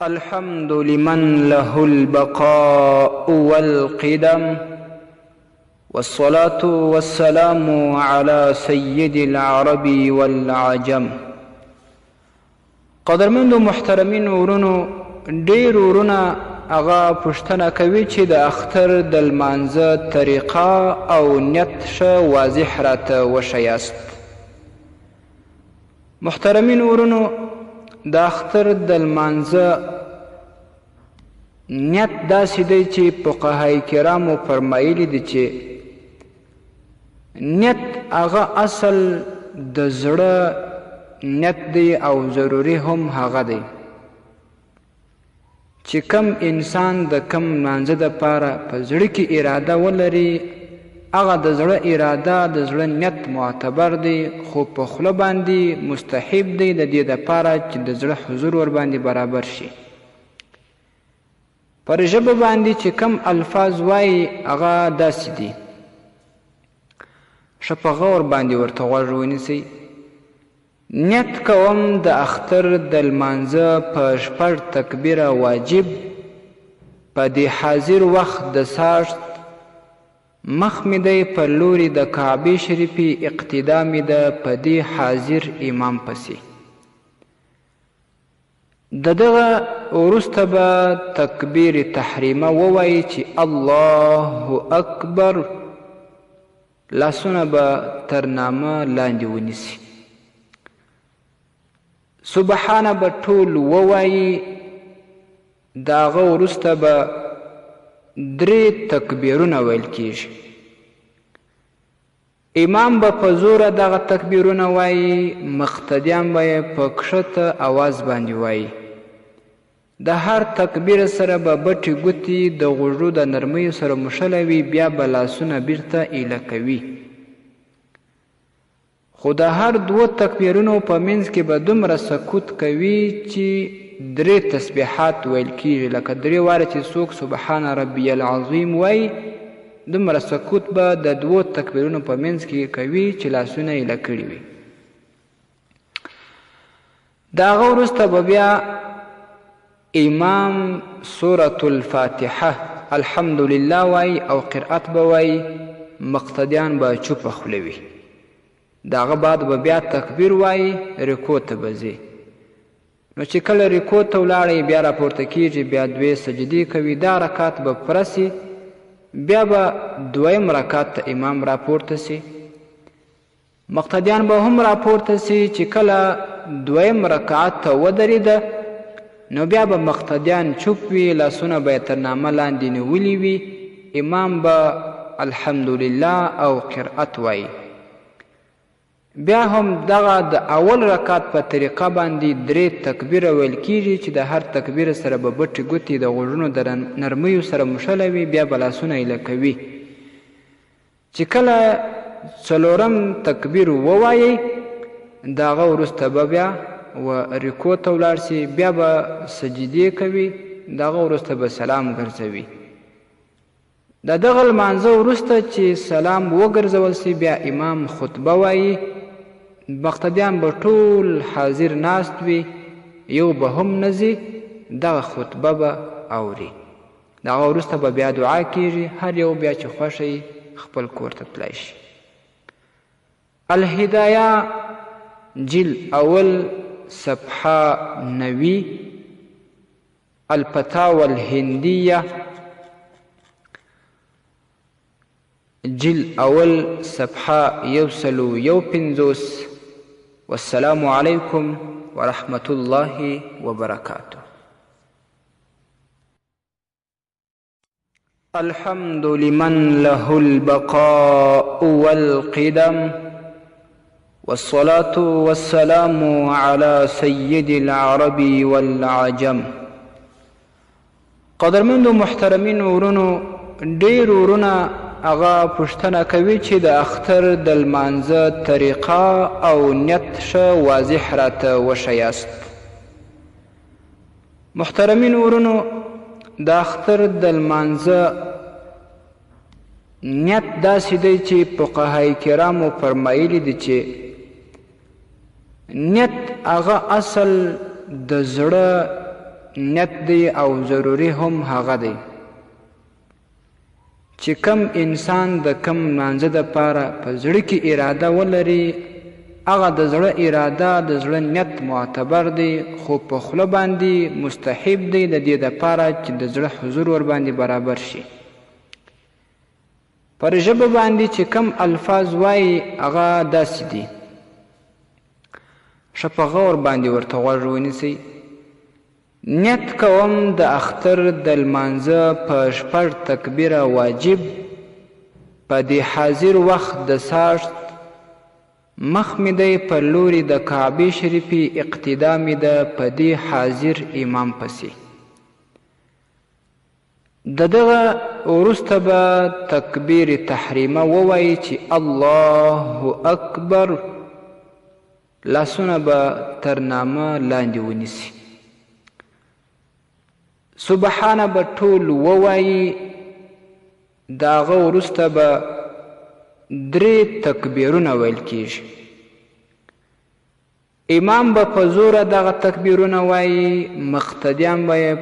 الحمد لمن له البقاء والقدم والصلاة والسلام على سيد العرب والعجم. قدرمند و محترمین ورونو، ډیر ورونه هغه پوښتنه کوي چې د اختر د لمانځه طریقه او نیت ښه واضح راته وښیاست. محترمین ورونو، د اختر د لمانځه نیت داسې دی چې فقهای کرامو فرمایلي دي چې نیت هغه اصل د زړه نیت دی او ضروري هم هغه دی چې کم انسان د کم لمانځه دپاره په زړه کې اراده ولري، هغه د زړه اراده د زړه نیت معتبر دی، خو په خوله باندې مستحب دی د دې دپاره چې د زړه حضور ورباندې برابر شي. پر ژبه باندې چې کم الفاظ وایي هغه داسې دي، ښه په غور باندې ورته غوږ ونیسئ. نیت کوم د اختر د لمانځه په 6 تکبیره واجب په دې حاضر وخت د ساعت مخ مې دی په لوري د کعبې شریفې اقتدا مې ده په دې حاضر امام پسې. د دغه وروسته به تکبیر تحریمه ووایي چې الله اکبر، لاسونه به تر نامه لاندې ونیسي. سبحانه به ټول ووایي. د هغه وروسته به 3 تکبیرونه ویل کیږي. امام به په زوره دغه تکبیرونه وایي، مقتدیان به یې په کښته اواز باندې وایي. د هر تکبیر سره به بټې ګوتې د غوږو د نرمیو سره مښلوي، بیا به لاسونه بیرته ایله کوي. خو د هر 2 تکبیرونو په منځ کې به دومره سکوت کوي چې 3 تسبیحات ویل کیږي، لکه 3 واره چې څوک سبحان ربی العظیم وایي، دومره سکوت به د 2 تکبیرونو په منځ کې کوي چې لاسونه ایله کړي وي. د هغه وروسته به بیا امام سورة الفاتحه الحمدلله وایي او قرأت به وایي، مقتدیان به چوپه خوله وي. د هغه بعد به بیا تکبیر وایي، رکوع ته به ځي. نو چې کله رکوع ته ولاړی بیا راپورته کیږي، بیا 2 سجدې کوي. دا رکعت به پوره سي، بیا به 2یم رکعت ته امام راپورته سي. مقتدیان به هم راپورته سي. چې کله 2یم رکعت ته ودرېده نو بیا به مقتدیان چوپ وي، لاسونه به یې تر نامه لاندې نیولي وي. امام به الحمدلله او قرأت وایي. بیا هم دغه د اول رکعت په طریقه باندې 3 تکبیره ویل کیږي چې د هر تکبیر سره به بټې ګوتې د غوږونو د نرمیو سره مښلوي، بیا به لاسونه ایله کوي. چې کله 4م تکبیر ووایي، د هغه وروسته به بیا رکوع ته ولاړ سي، بیا به سجدې کوي، د هغه وروسته به سلام ګرځوي. د دغه لمانځه وروسته چې سلام وګرځول سي، بیا امام خطبه وایي. مقتدیان به ټول حاضر ناست وي، یو به هم نه ځي، دغه خطبه به اوري. د هغه وروسته به بیا دعا کیږي، هر یو بیا چې خوښه یې خپل کور ته تللی شي. الهدایه جلد اول صفحه 90، الفتاوى الهندیه جلد اول صفحه 151. والسلام علیکم ورحمة الله وبرکاته. الحمد لمن له البقاء والقدم والصلاة والسلام على سيد العرب والعجم. قدرمند و محترمین ورونو، ډیر ورونه هغه پوښتنه کوي چې د اختر د لمانځه طریقه او نیت ښه واضح راته وښیاست. محترمین ورونو، د اختر د لمانځه نیت داسې دی چې فقهای کرامو فرمایلي دي چې نیت هغه اصل د زړه نیت دی او ضروري هم هغه دی چې کم انسان د کم لمانځه دپاره په زړه کې اراده ولري هغه د زړه اراده د زړه نیت معتبر دی خو په خوله باندې مستحب دی د دې دپاره چې د زړه حضور ورباندې برابر شي پر ژبه باندې چې کم الفاظ وایي هغه داسې دي ښه په غور باندې ورته غوږ ونیسئ نیت کوم د اختر د لمانځه په 6 تکبیره واجب په دې حاضر وخت د ساعت مخ مې دی په لوري د کعبې شریفې اقتدا مې ده په دې حاضر امام پسې د دغه وروسته به تکبیر تحریمه ووایي چې الله اکبر لاسونه به تر نامه لاندې ونیسي سبحانه به ټول ووایي د هغه وروسته به 3 تکبیرونه ویل کیږي امام به په زوره دغه تکبیرونه وایي مقتدیان به